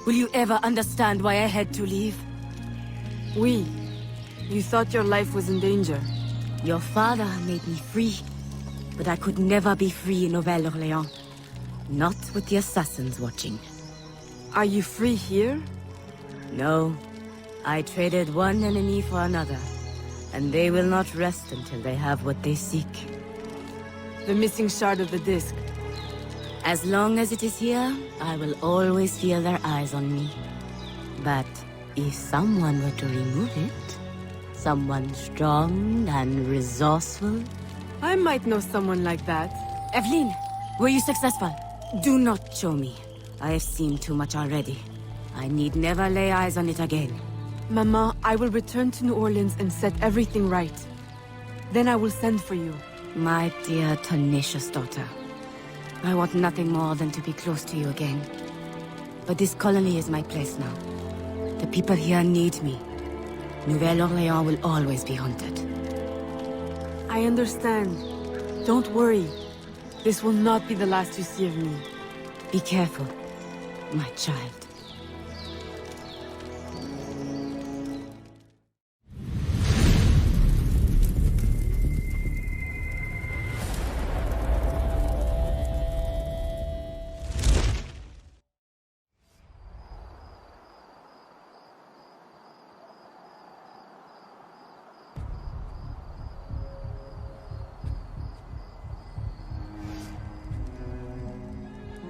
Will you ever understand why I had to leave? Oui. You thought your life was in danger. Your father made me free, but I could never be free in Nouvelle-Orléans. Not with the assassins watching. Are you free here? No. I traded one enemy for another, and they will not rest until they have what they seek. The missing shard of the disc. As long as it is here, I will always feel their eyes on me. But if someone were to remove it, someone strong and resourceful... I might know someone like that. Evelyn, were you successful? Do not show me. I have seen too much already. I need never lay eyes on it again. Mama, I will return to New Orleans and set everything right. Then I will send for you. My dear, tenacious daughter. I want nothing more than to be close to you again. But this colony is my place now. The people here need me. Nouvelle-Orléans will always be haunted. I understand. Don't worry. This will not be the last you see of me. Be careful, my child.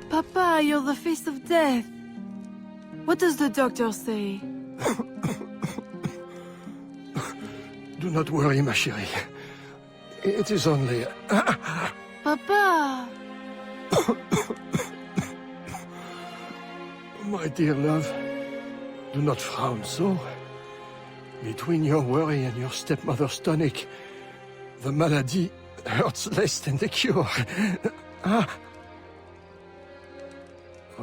Papa, you're the face of death. What does the doctor say? Do not worry, ma chérie. It is only... Papa! My dear love, do not frown so. Between your worry and your stepmother's tonic, the malady hurts less than the cure.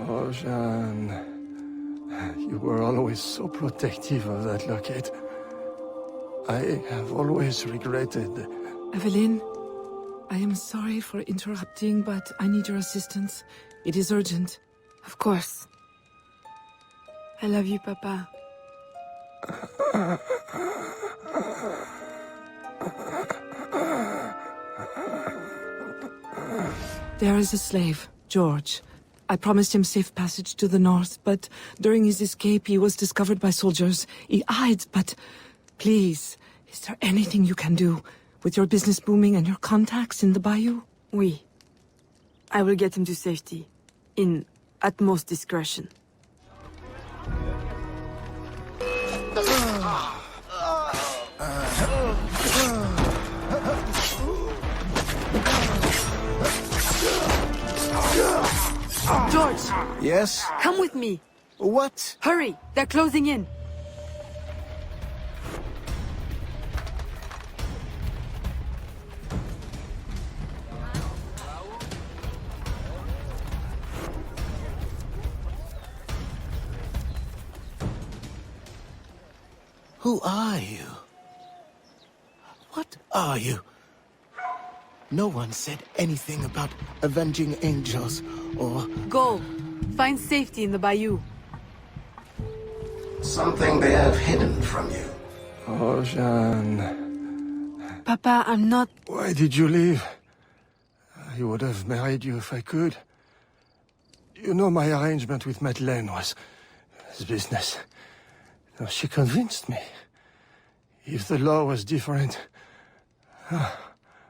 Oh, Jeanne, you were always so protective of that locket. I have always regretted... Evelyn, I am sorry for interrupting, but I need your assistance. It is urgent. Of course. I love you, Papa. There is a slave, George. I promised him safe passage to the north, but during his escape he was discovered by soldiers. He hides, but please, is there anything you can do? With your business booming and your contacts in the bayou? Oui. I will get him to safety. In utmost discretion. George! Yes? Come with me! What? Hurry! They're closing in! Who are you? What are you? No one said anything about avenging angels, or... Go! Find safety in the bayou. Something they have hidden from you. Oh, Jeanne... Papa, I'm not... Why did you leave? I would have married you if I could. You know, my arrangement with Madeleine was business. No, she convinced me. If the law was different...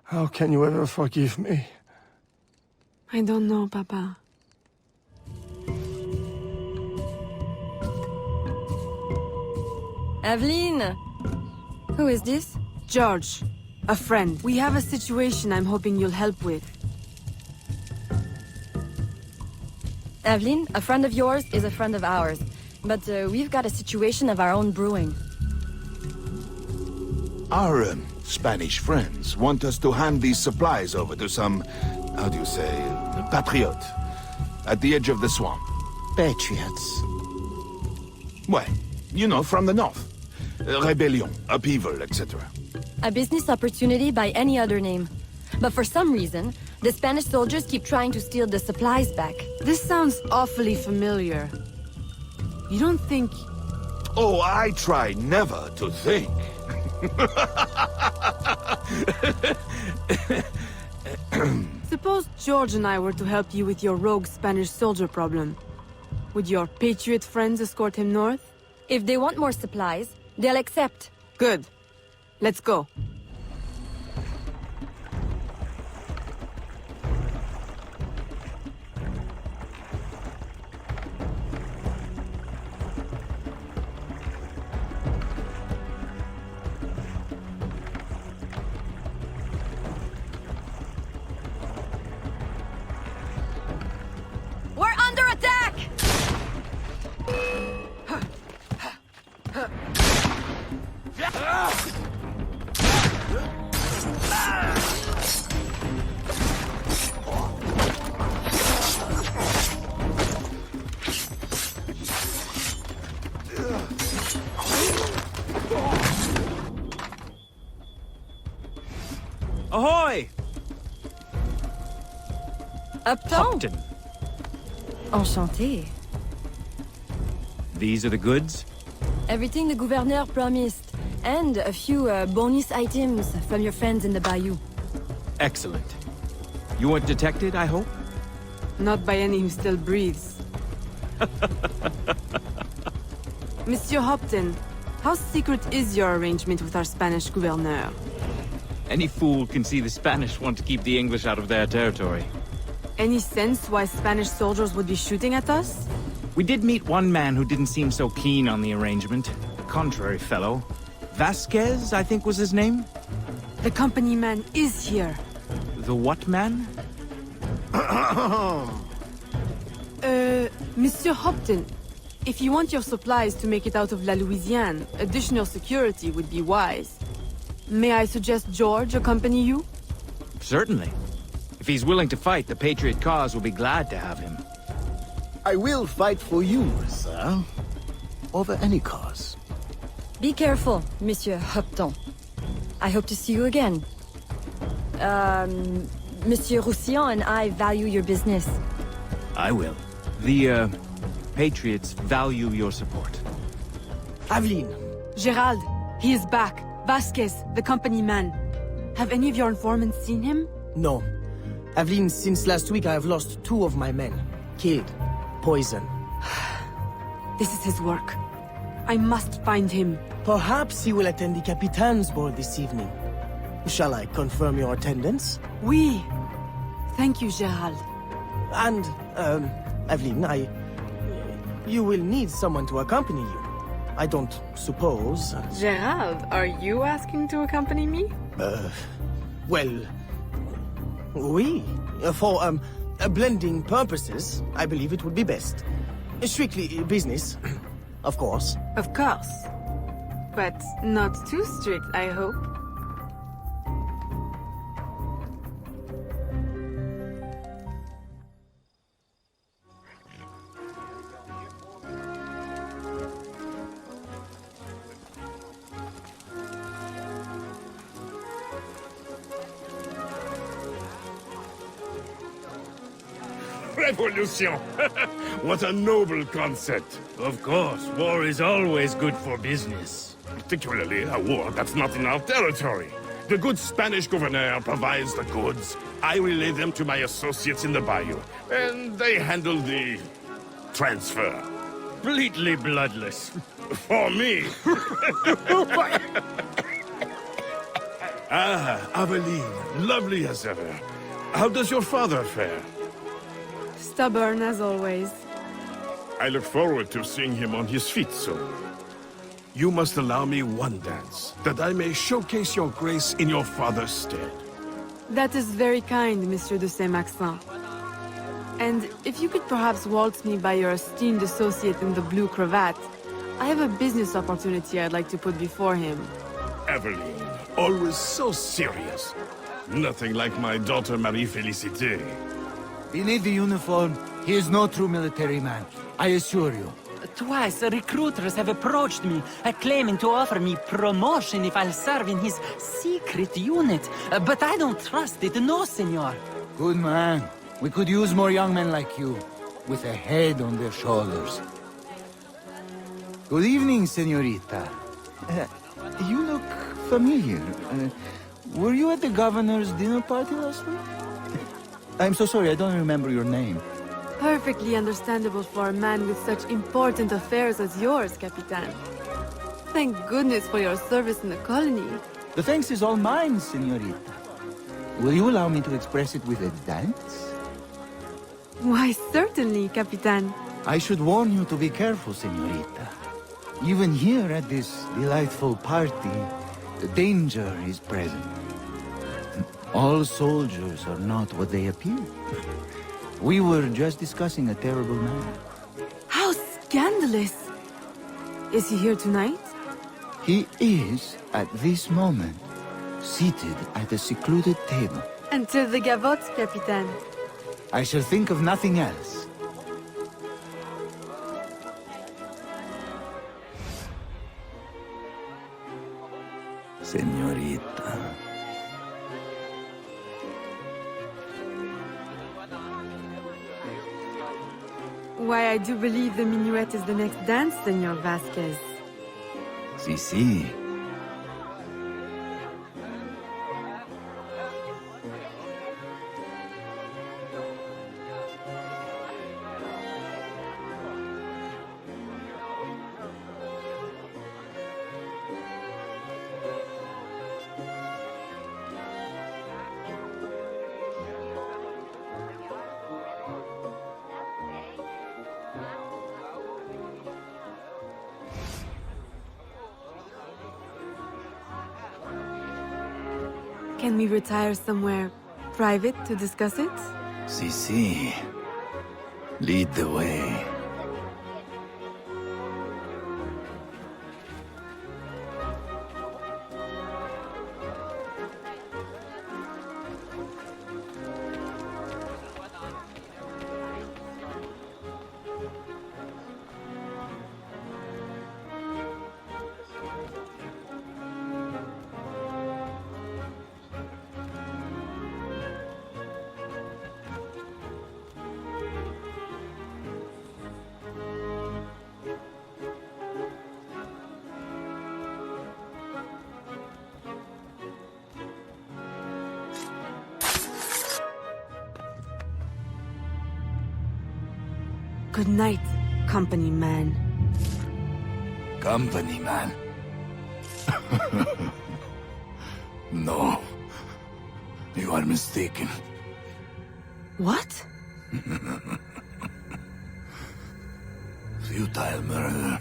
How can you ever forgive me? I don't know, Papa. Evelyn! Who is this? George. A friend. We have a situation I'm hoping you'll help with. Evelyn, a friend of yours is a friend of ours. But we've got a situation of our own brewing. Our Spanish friends want us to hand these supplies over to some, how do you say, patriote, at the edge of the swamp. Patriots? Well, you know, from the north. Rebellion, upheaval, etc. A business opportunity by any other name. But for some reason, the Spanish soldiers keep trying to steal the supplies back. This sounds awfully familiar. You don't think... Oh, I try never to think. Suppose George and I were to help you with your rogue Spanish soldier problem. Would your patriot friends escort him north? If they want more supplies, they'll accept. Good. Let's go. We're under attack! Ahoy! Uptown? Hopton. Enchanté. These are the goods? Everything the gouverneur promised. And a few bonus items from your friends in the bayou. Excellent. You weren't detected, I hope? Not by any who still breathes. Monsieur Hopton, how secret is your arrangement with our Spanish gouverneur? Any fool can see the Spanish want to keep the English out of their territory. Any sense why Spanish soldiers would be shooting at us? We did meet one man who didn't seem so keen on the arrangement. Contrary fellow. Vasquez, I think was his name? The company man is here. The what man? Monsieur Hopton, if you want your supplies to make it out of La Louisiane, additional security would be wise. May I suggest George accompany you? Certainly. If he's willing to fight, the Patriot cause will be glad to have him. I will fight for you, sir. Over any cause. Be careful, Monsieur Hopton. I hope to see you again. Monsieur Roussillon and I value your business. I will. The, Patriots value your support. Aveline, Gerald, he is back. Vasquez, the company man. Have any of your informants seen him? no. Aveline, since last week I have lost 2 of my men. Killed. Poison. This is his work. I must find him. Perhaps he will attend the Capitain's board this evening. Shall I confirm your attendance? Oui. Thank you, Gerald. And, Aveline, you will need someone to accompany you. I don't suppose... Gerald, are you asking to accompany me? well... Oui. For, blending purposes, I believe it would be best. Strictly business, of course. Of course. But not too strict, I hope. Revolution! What a noble concept! Of course, war is always good for business. Particularly a war that's not in our territory. The good Spanish governor provides the goods. I relay them to my associates in the bayou, and they handle the transfer. Completely bloodless. For me! Aveline, lovely as ever. How does your father fare? Stubborn as always. I look forward to seeing him on his feet soon. You must allow me one dance, that I may showcase your grace in your father's stead. That is very kind, Monsieur de Saint-Maxent. And if you could perhaps waltz me by your esteemed associate in the blue cravat, I have a business opportunity I'd like to put before him. Eveline, always so serious. Nothing like my daughter Marie-Félicité. Beneath the uniform, he is no true military man, I assure you. Twice, recruiters have approached me, claiming to offer me promotion if I'll serve in his secret unit. But I don't trust it, no, senor. Good man. We could use more young men like you, with a head on their shoulders. Good evening, senorita. You look familiar. Were you at the governor's dinner party last week? I'm so sorry, I don't remember your name. Perfectly understandable for a man with such important affairs as yours, Capitan. Thank goodness for your service in the colony. The thanks is all mine, senorita. Will you allow me to express it with a dance? Why, certainly, Capitan. I should warn you to be careful, senorita. Even here at this delightful party, the danger is present. All soldiers are not what they appear. We were just discussing a terrible man. How scandalous! Is he here tonight? He is, at this moment, seated at a secluded table. Until the gavotte, Capitan. I shall think of nothing else. Señorita. Why, I do believe the minuet is the next dance, Senor Vasquez. Sí. Can we retire somewhere private to discuss it? Sí. Lead the way. Good night, company man. Company man? No. You are mistaken. What? Futile murder.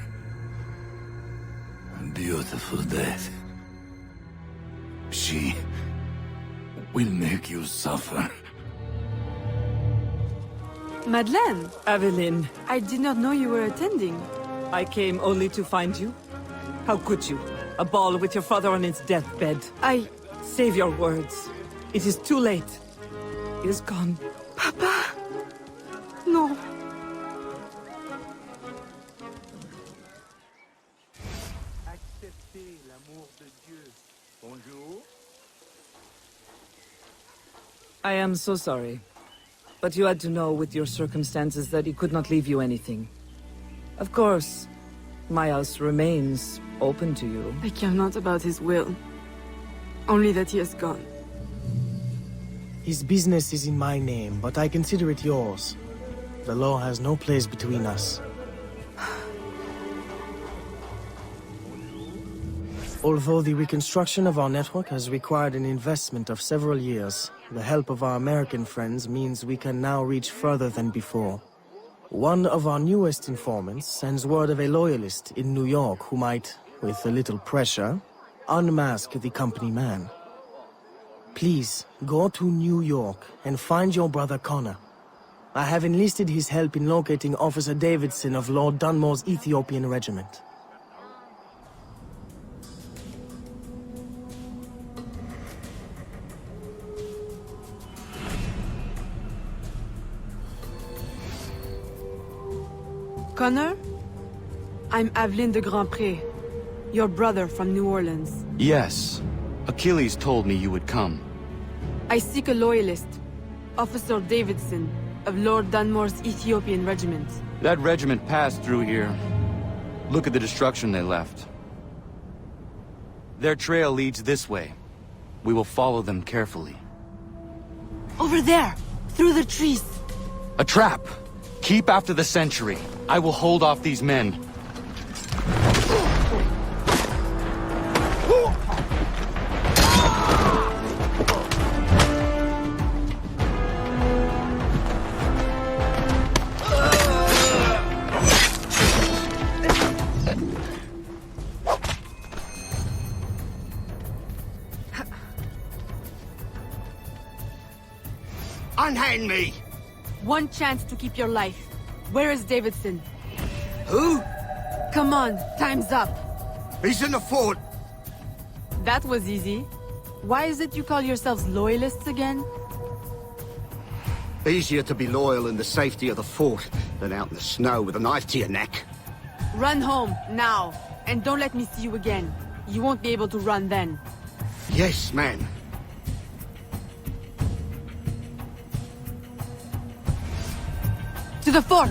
Beautiful death. She will make you suffer. Madeleine! Evelyn, I did not know you were attending. I came only to find you. How could you? A ball with your father on his deathbed. Save your words. It is too late. He is gone. Papa! No. I am so sorry. But you had to know with your circumstances that he could not leave you anything. Of course, my house remains open to you. I care not about his will. Only that he has gone. His business is in my name, but I consider it yours. The law has no place between us. Although the reconstruction of our network has required an investment of several years, the help of our American friends means we can now reach further than before. One of our newest informants sends word of a loyalist in New York who might, with a little pressure, unmask the company man. Please, go to New York and find your brother Connor. I have enlisted his help in locating Officer Davidson of Lord Dunmore's Ethiopian regiment. Connor? I'm Aveline de Grandpré, your brother from New Orleans. Yes. Achilles told me you would come. I seek a loyalist, Officer Davidson, of Lord Dunmore's Ethiopian regiment. That regiment passed through here. Look at the destruction they left. Their trail leads this way. We will follow them carefully. Over there! Through the trees! A trap! Keep after the sentry. I will hold off these men. Unhand me! One chance to keep your life. Where is Davidson? Who? Come on, time's up. He's in the fort. That was easy. Why is it you call yourselves loyalists again? Easier to be loyal in the safety of the fort than out in the snow with a knife to your neck. Run home, now. And don't let me see you again. You won't be able to run then. Yes, man. To the fort!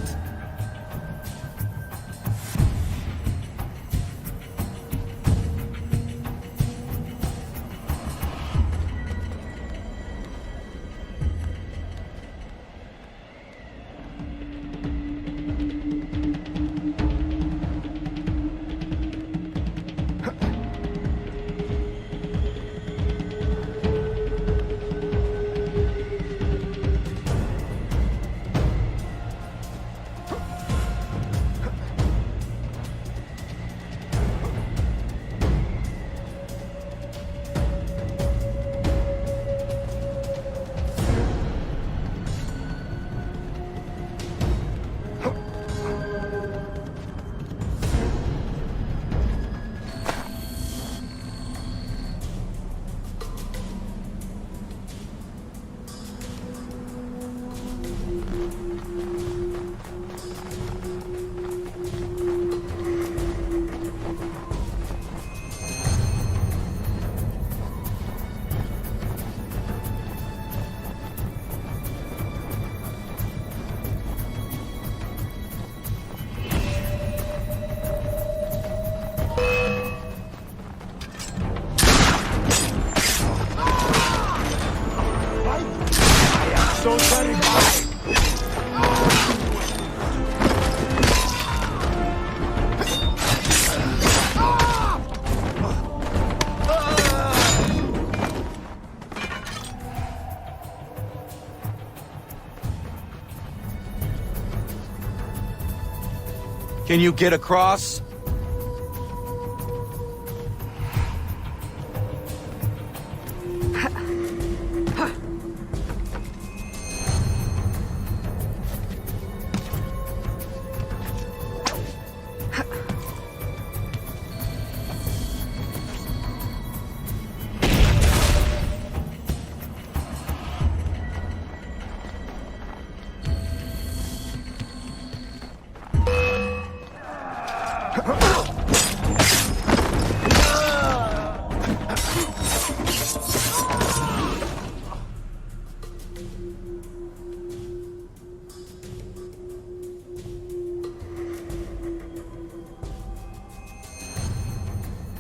Can you get across?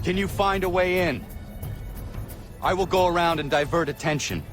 Can you find a way in? I will go around and divert attention.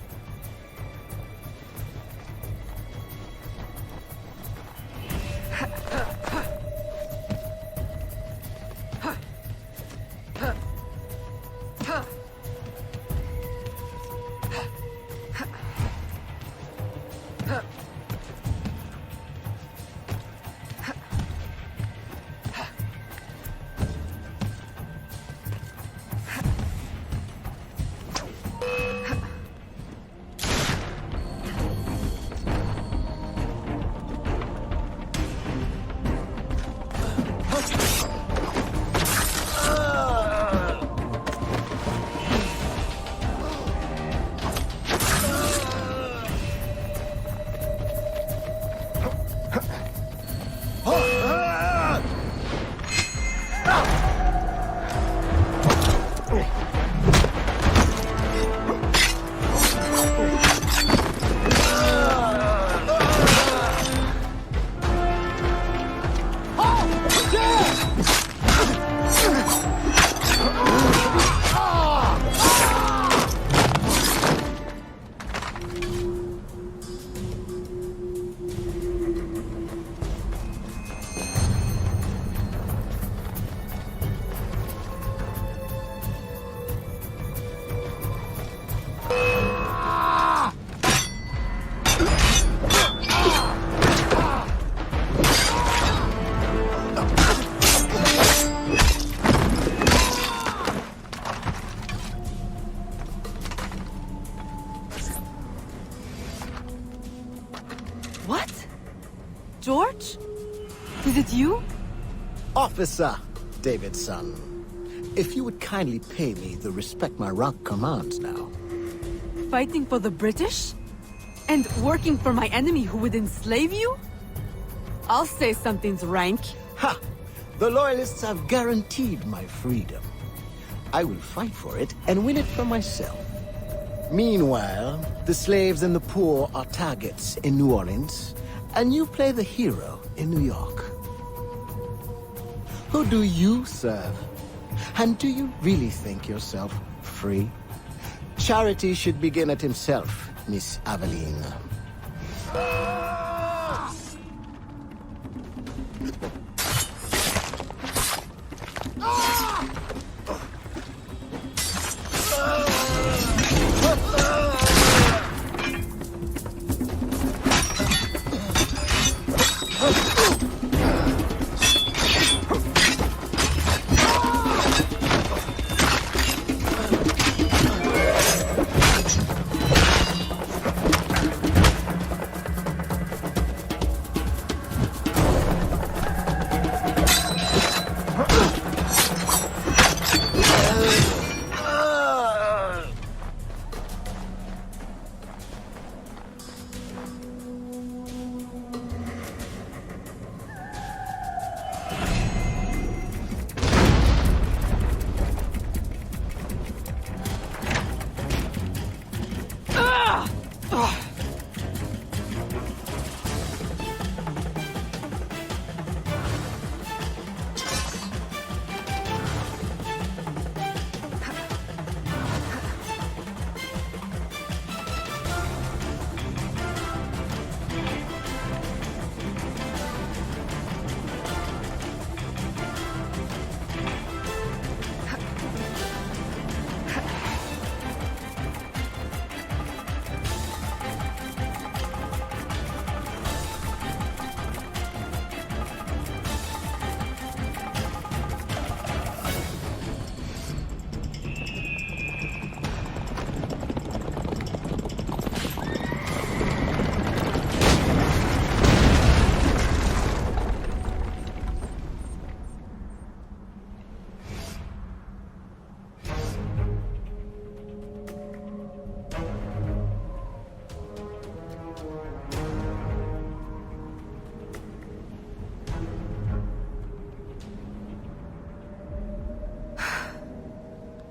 you? Officer Davidson, if you would kindly pay me the respect my rank commands now. Fighting for the British? And working for my enemy who would enslave you? I'll say something's rank. Ha! The Loyalists have guaranteed my freedom. I will fight for it and win it for myself. Meanwhile, the slaves and the poor are targets in New Orleans, and you play the hero in New York. Who do you serve? And do you really think yourself free? Charity should begin at himself, Miss Aveline.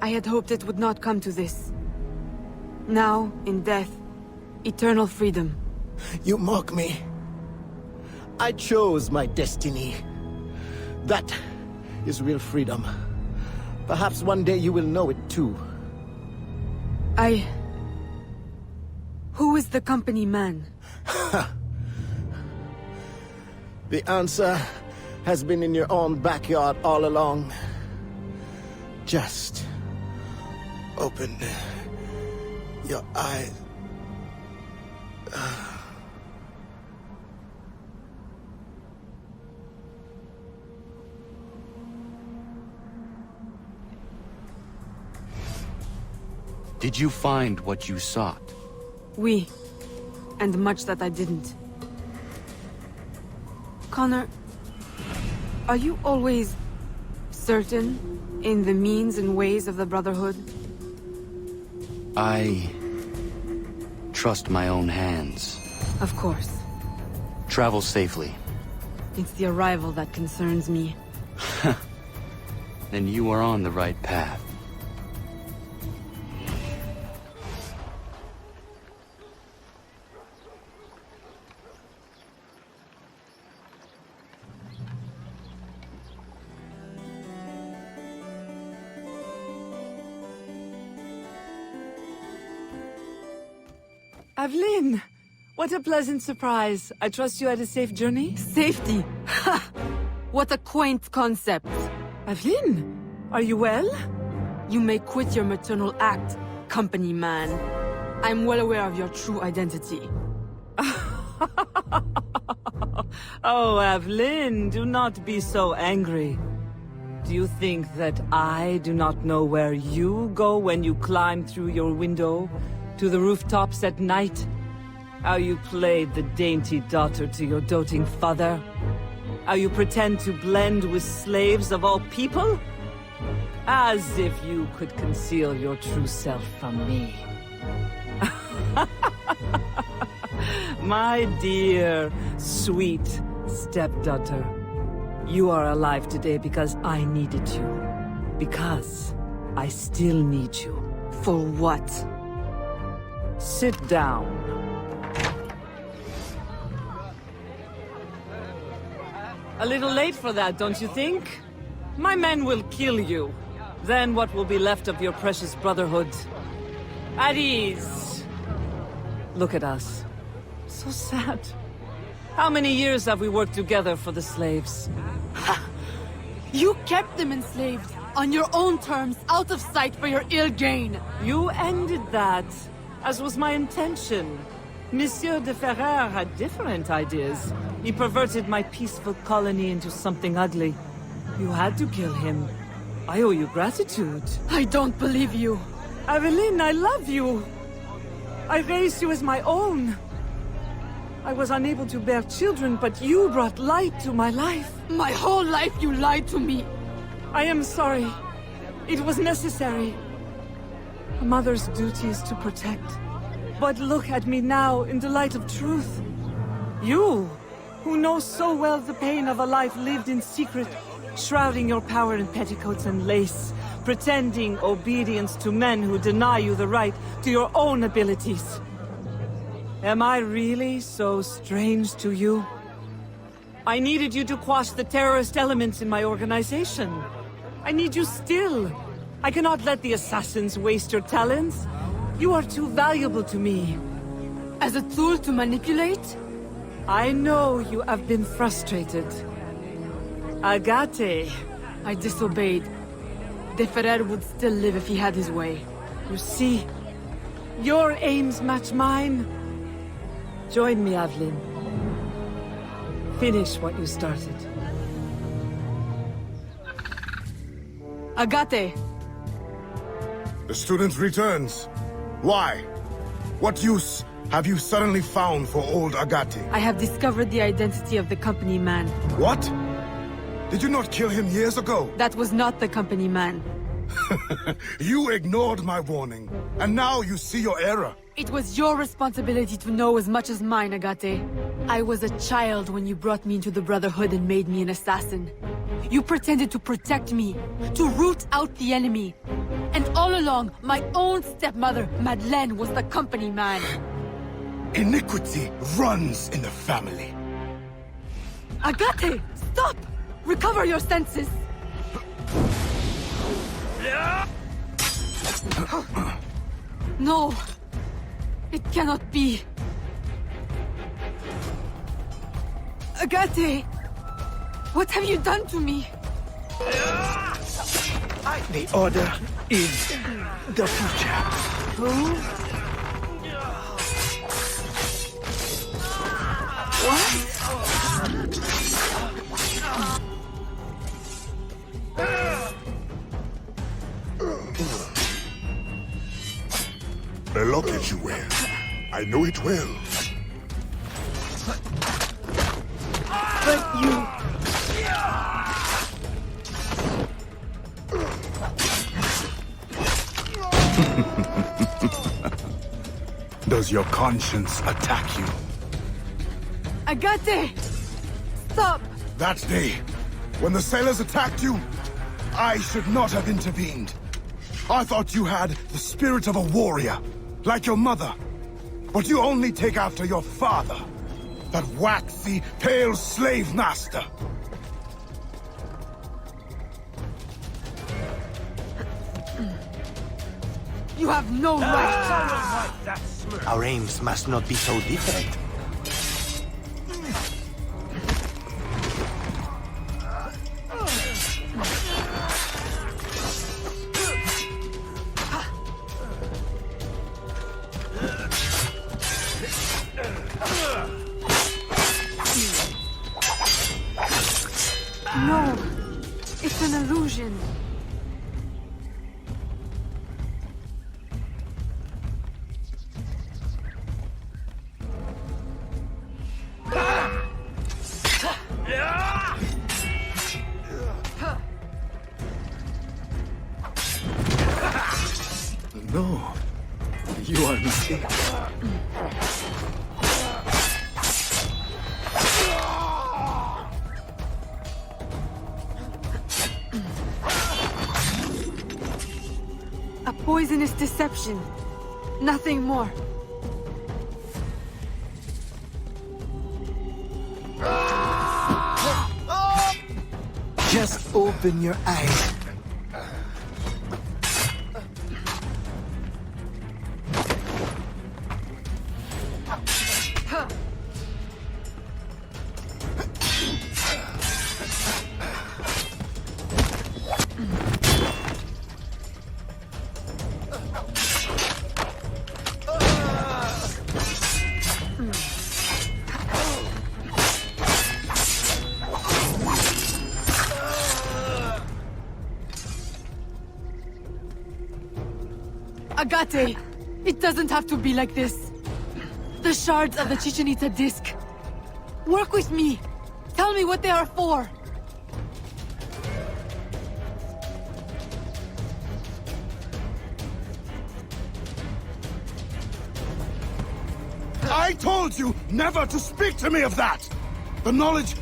I had hoped it would not come to this. Now, in death, eternal freedom. You mock me. I chose my destiny. That is real freedom. Perhaps one day you will know it too. Who is the company man? The answer has been in your own backyard all along. Just open your eyes. Did you find what you sought? Oui. And much that I didn't. Connor, are you always certain in the means and ways of the Brotherhood? I trust my own hands. Of course. Travel safely. It's the arrival that concerns me. Then you are on the right path. Aveline! What a pleasant surprise. I trust you had a safe journey? Safety? Ha! What a quaint concept. Aveline, are you well? You may quit your maternal act, company man. I'm well aware of your true identity. Oh, Aveline, do not be so angry. Do you think that I do not know where you go when you climb through your window to the rooftops at night? How you played the dainty daughter to your doting father? How you pretend to blend with slaves of all people? As if you could conceal your true self from me. My dear, sweet stepdaughter. You are alive today because I needed you. Because I still need you. For what? Sit down. A little late for that, don't you think? My men will kill you. Then what will be left of your precious brotherhood? At ease. Look at us. So sad. How many years have we worked together for the slaves? You kept them enslaved, on your own terms, out of sight for your ill gain. You ended that, as was my intention. Monsieur de Ferrer had different ideas. He perverted my peaceful colony into something ugly. You had to kill him. I owe you gratitude. I don't believe you. Aveline, I love you. I raised you as my own. I was unable to bear children, but you brought light to my life. My whole life you lied to me. I am sorry. It was necessary. A mother's duty is to protect. But look at me now in the light of truth. You, who know so well the pain of a life lived in secret, shrouding your power in petticoats and lace, pretending obedience to men who deny you the right to your own abilities. Am I really so strange to you? I needed you to quash the terrorist elements in my organization. I need you still. I cannot let the assassins waste your talents. You are too valuable to me. As a tool to manipulate? I know you have been frustrated. Agate. I disobeyed. De Ferrer would still live if he had his way. You see, your aims match mine. Join me, Aveline. Finish what you started. Agate! The student returns. Why? What use have you suddenly found for old Agate? I have discovered the identity of the company man. What? Did you not kill him years ago? That was not the company man. You ignored my warning, and now you see your error. It was your responsibility to know as much as mine, Agate. I was a child when you brought me into the Brotherhood and made me an assassin. You pretended to protect me, to root out the enemy. And all along, my own stepmother, Madeleine, was the company man. Iniquity runs in the family. Agate, stop! Recover your senses! No! It cannot be! Agate! What have you done to me? The Order is the future. Who? What? The locket you wear. I know it well. But you... Does your conscience attack you? Agate! Stop! That day, when the sailors attacked you, I should not have intervened. I thought you had the spirit of a warrior, like your mother. But you only take after your father, that waxy, pale slave master. You have no right! Our aims must not be so different. No! It's an illusion. No, you are mistaken. A poisonous deception. Nothing more. Just open your eyes. Agate! It doesn't have to be like this. The shards of the Chichen Itza disc. Work with me. Tell me what they are for. I told you never to speak to me of that! The knowledge,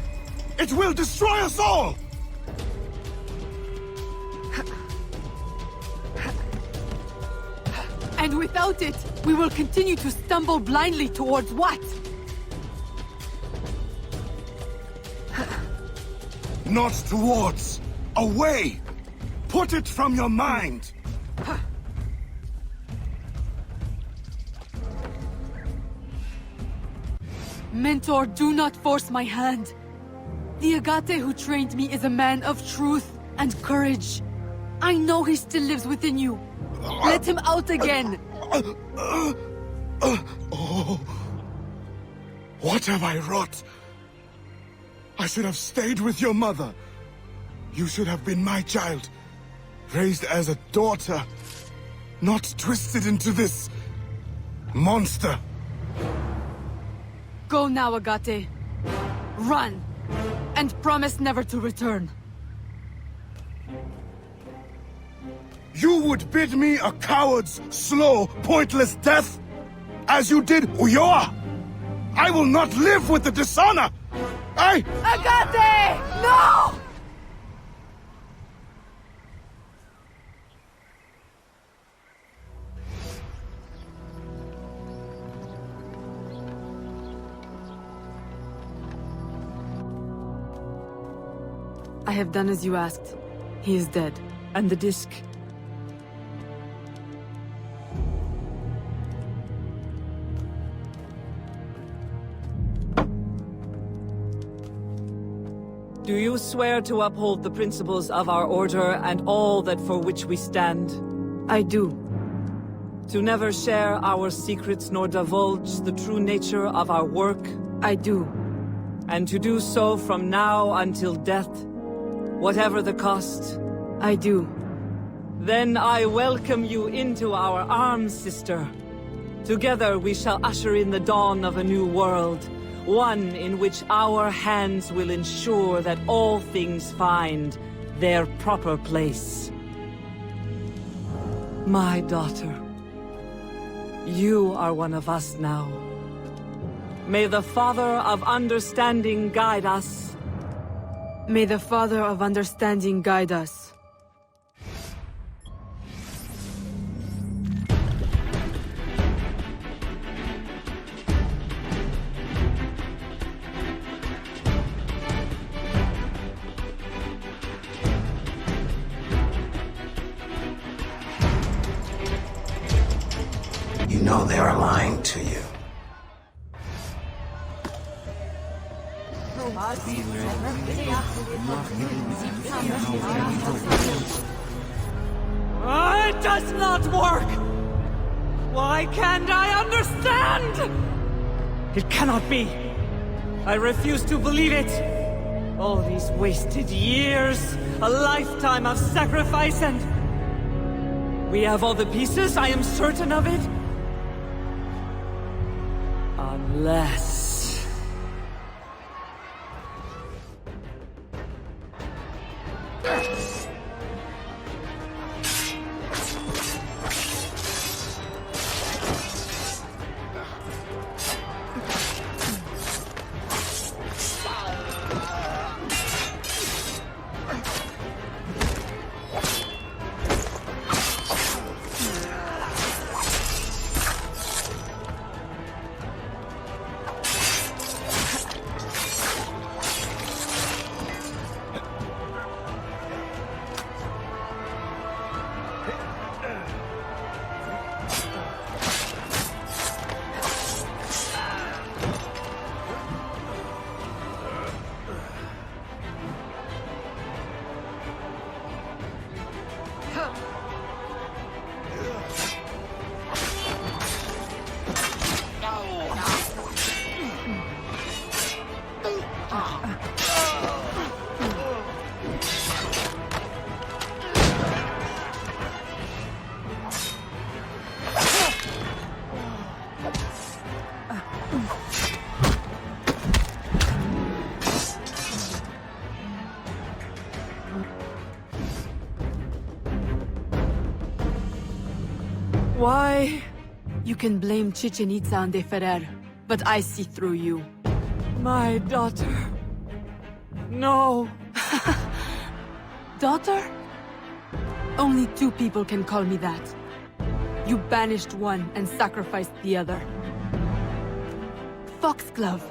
it will destroy us all! And without it, we will continue to stumble blindly towards what? Not towards. Away! Put it from your mind! Mentor, do not force my hand. The Agate who trained me is a man of truth and courage. I know he still lives within you. Let him out again! Oh. What have I wrought? I should have stayed with your mother. You should have been my child, raised as a daughter, not twisted into this monster. Go now, Agate. Run! And promise never to return. You would bid me a coward's slow, pointless death? As you did Ulloa? I will not live with the dishonor! Agate! No! I have done as you asked. He is dead. And the disc? Do you swear to uphold the principles of our order and all that for which we stand? I do. To never share our secrets nor divulge the true nature of our work? I do. And to do so from now until death, whatever the cost? I do. Then I welcome you into our arms, sister. Together we shall usher in the dawn of a new world. One in which our hands will ensure that all things find their proper place. My daughter, you are one of us now. May the Father of Understanding guide us. May the Father of Understanding guide us. You know they are lying to you. It does not work! Why can't I understand? It cannot be. I refuse to believe it. All these wasted years, a lifetime of sacrifice, and... we have all the pieces, I am certain of it. Unless... Why? You can blame Chichen Itza and De Ferrer, but I see through you. My daughter. No. Daughter? Only two people can call me that. You banished one and sacrificed the other. Foxglove.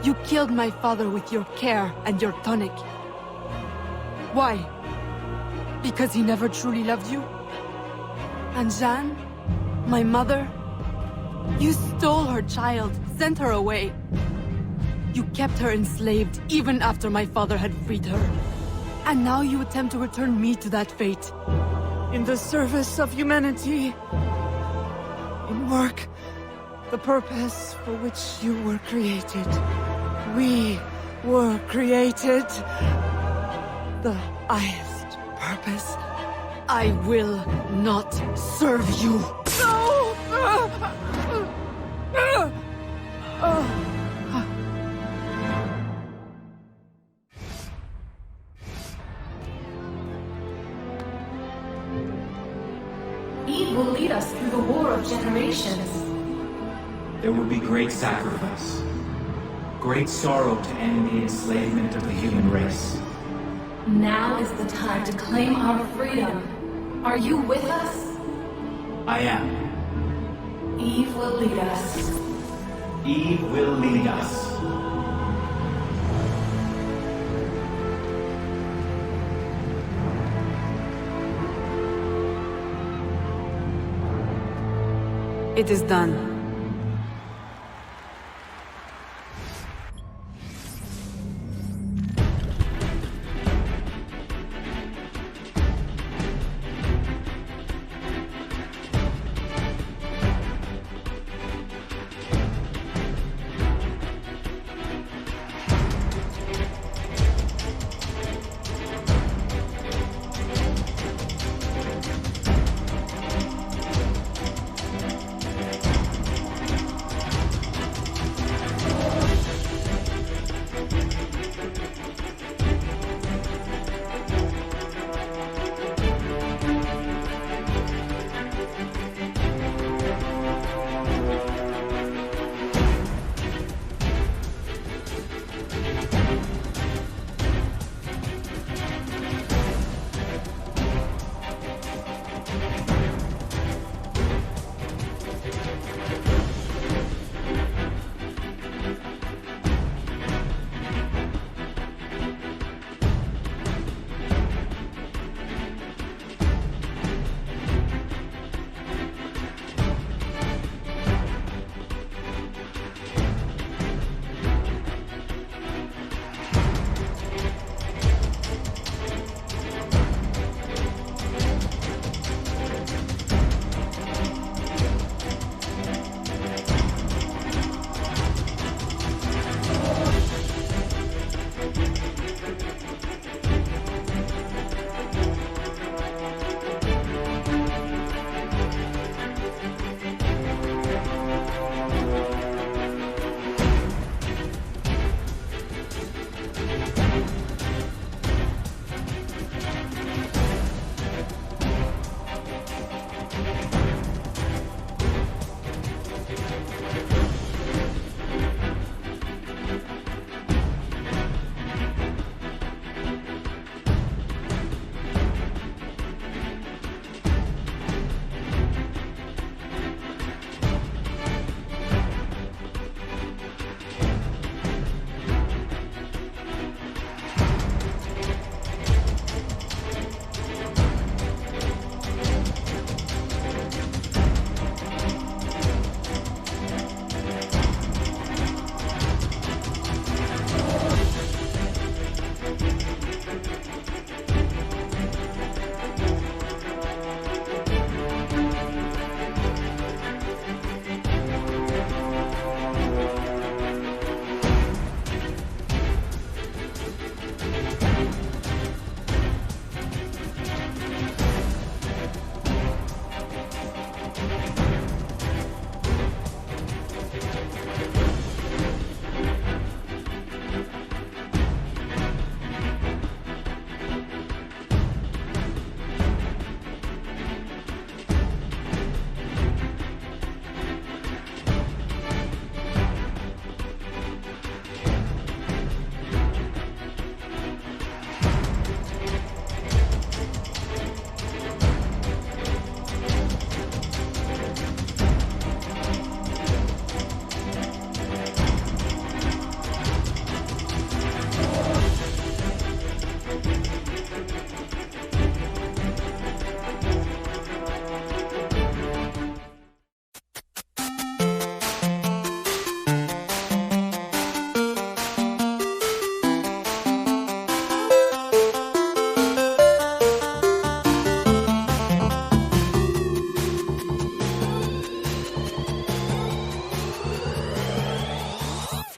You killed my father with your care and your tonic. Why? Because he never truly loved you? And Jeanne? My mother? You stole her child, sent her away. You kept her enslaved even after my father had freed her. And now you attempt to return me to that fate. In the service of humanity. In work. The purpose for which you were created. We were created. The highest purpose. I will not serve you. No! Eve will lead us through the war of generations. There will be great sacrifice. Great sorrow to end the enslavement of the human race. Now is the time to claim our freedom. Are you with us? I am. Eve will lead us. Eve will lead us. It is done.